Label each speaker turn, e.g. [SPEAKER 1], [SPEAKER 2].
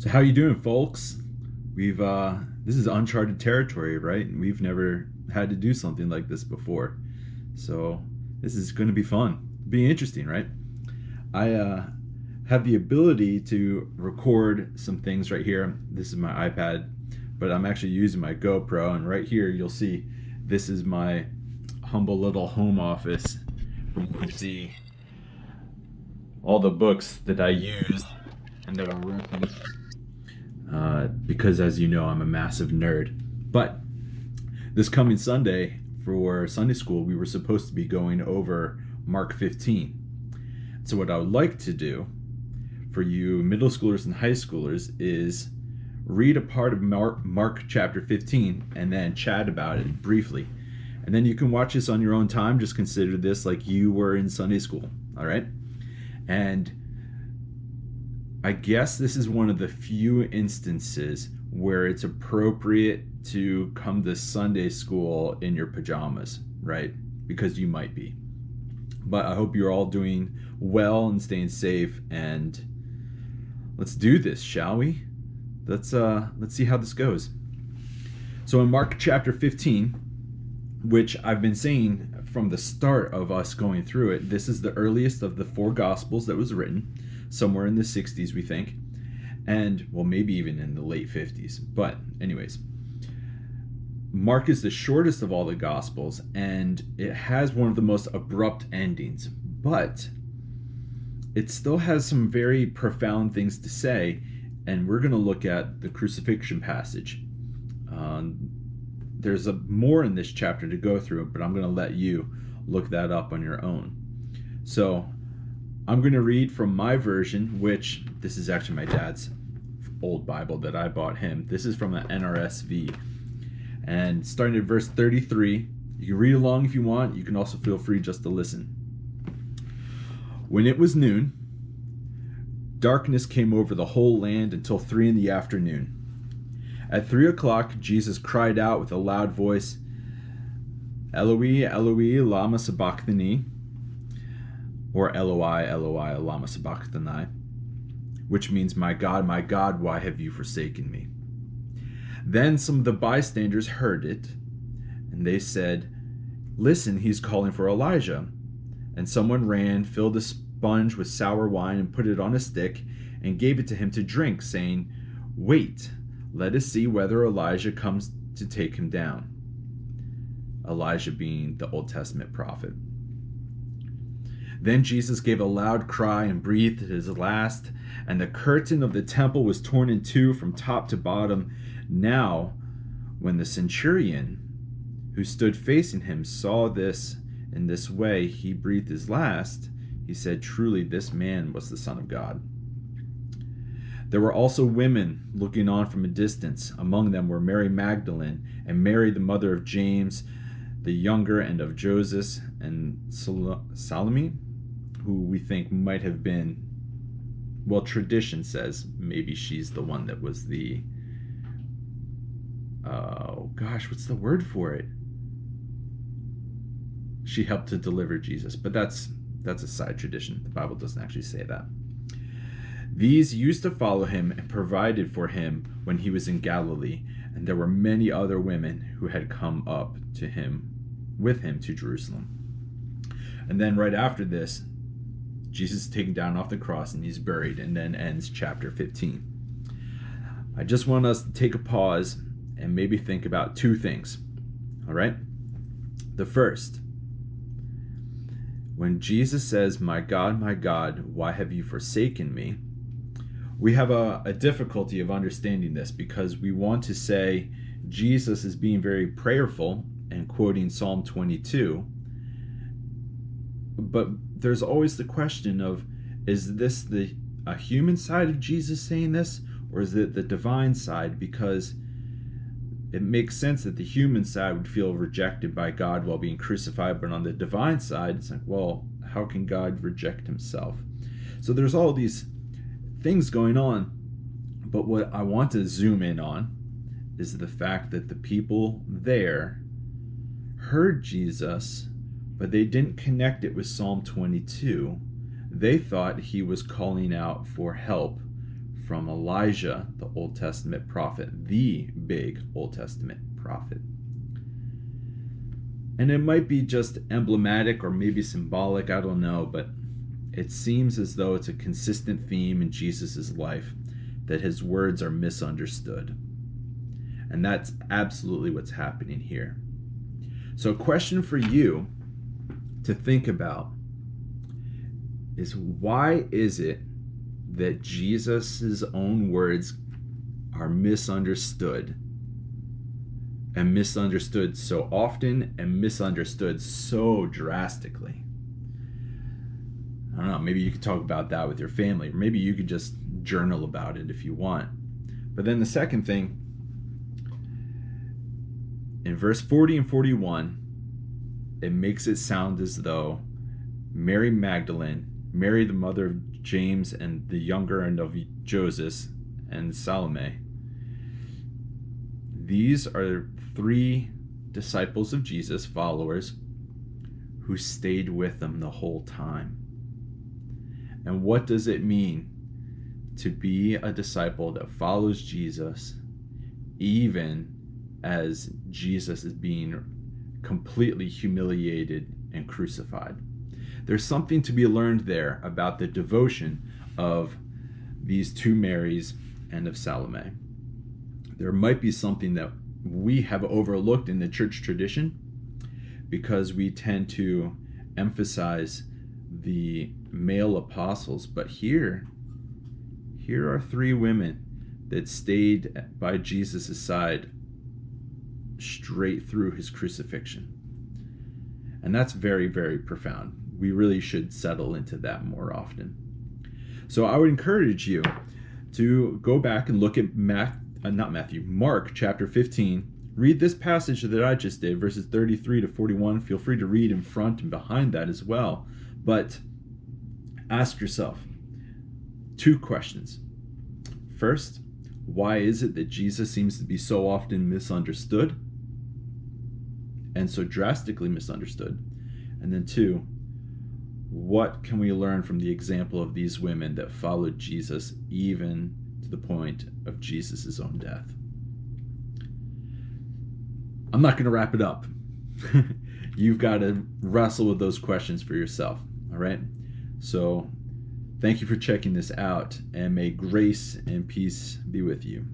[SPEAKER 1] So how you doing, folks? We've This is uncharted territory, right? We've never had to do something like this before. So this is going to be fun. Be interesting, right? I have the ability to record some things right here. This is my iPad, but I'm actually using my GoPro, and right here you'll see this is my humble little home office where you can see all the books that I use and that are referenced because, as you know, I'm a massive nerd. But this coming Sunday for Sunday school, we were supposed to be going over Mark 15. So, what I would like to do for you middle schoolers and high schoolers is read a part of Mark chapter 15 and then chat about it briefly. And then you can watch this on your own time. Just consider this like you were in Sunday school. All right? And I guess this is one of the few instances where it's appropriate to come to Sunday school in your pajamas, right? Because you might be. But I hope you're all doing well and staying safe, and let's do this, shall we? Let's see how this goes. So in Mark chapter 15, which I've been saying from the start of us going through it, this is the earliest of the four gospels that was written, somewhere in the 60s, we think, and well, maybe even in the late 50s. But anyways, Mark is the shortest of all the gospels, and it has one of the most abrupt endings, but it still has some very profound things to say, and we're going to look at the crucifixion passage. There's more in this chapter to go through, but I'm going to let you look that up on your own. So I'm going to read from my version, which this is actually my dad's old Bible that I bought him. This is from the NRSV. And starting at verse 33, you can read along if you want. You can also feel free just to listen. When it was noon, darkness came over the whole land until 3 in the afternoon. At 3 o'clock, Jesus cried out with a loud voice, Eloi, Eloi, lama sabachthani, or Eloi, Eloi, lama sabachthani, which means, my God, why have you forsaken me? Then some of the bystanders heard it, and they said, listen, he's calling for Elijah. And someone ran, filled a sponge with sour wine, and put it on a stick, and gave it to him to drink, saying, wait, let us see whether Elijah comes to take him down. Elijah being the Old Testament prophet. Then Jesus gave a loud cry and breathed his last, and the curtain of the temple was torn in two from top to bottom. Now, when the centurion who stood facing him saw this in this way, he breathed his last. He said, truly, this man was the Son of God. There were also women looking on from a distance. Among them were Mary Magdalene and Mary, the mother of James the younger, and of Joseph, and Salome, who we think might have been, well, tradition says maybe she's the one that was the, what's the word for it? She helped to deliver Jesus, but that's a side tradition. The Bible doesn't actually say that. These used to follow him and provided for him when he was in Galilee, and there were many other women who had come up to him with him to Jerusalem. And then right after this, Jesus is taken down off the cross and he's buried, and then ends chapter 15. I just want us to take a pause and maybe think about two things. All right? The first, when Jesus says, my God, why have you forsaken me? We have a difficulty of understanding this because we want to say Jesus is being very prayerful and quoting Psalm 22. But there's always the question of, is this a human side of Jesus saying this, or is it the divine side? Because it makes sense that the human side would feel rejected by God while being crucified, but on the divine side, it's like, well, how can God reject himself? So there's all these things going on, but what I want to zoom in on is the fact that the people there heard Jesus, but they didn't connect it with Psalm 22. They thought he was calling out for help from Elijah, the Old Testament prophet, the big Old Testament prophet. And it might be just emblematic or maybe symbolic, I don't know, but it seems as though it's a consistent theme in Jesus' life that his words are misunderstood. And that's absolutely what's happening here. So a question for you to think about is, why is it that Jesus' own words are misunderstood, and misunderstood so often, and misunderstood so drastically? I don't know, maybe you could talk about that with your family, or maybe you could just journal about it if you want. But then the second thing, in verse 40 and 41, it makes it sound as though Mary Magdalene, Mary the mother of James and the younger and of Joseph, and Salome, these are 3 disciples of Jesus, followers, who stayed with them the whole time. And what does it mean to be a disciple that follows Jesus even as Jesus is being completely humiliated and crucified? There's something to be learned there about the devotion of these 2 Marys and of Salome. There might be something that we have overlooked in the church tradition because we tend to emphasize the male apostles, but here are 3 women that stayed by Jesus' side straight through his crucifixion. And that's very, very profound. We really should settle into that more often. So I would encourage you to go back and look at Mark chapter 15. Read this passage that I just did, verses 33 to 41. Feel free to read in front and behind that as well. But ask yourself 2 questions. First, why is it that Jesus seems to be so often misunderstood and so drastically misunderstood? And then 2, what can we learn from the example of these women that followed Jesus even to the point of Jesus' own death? I'm not going to wrap it up. You've got to wrestle with those questions for yourself, all right? So thank you for checking this out, and may grace and peace be with you.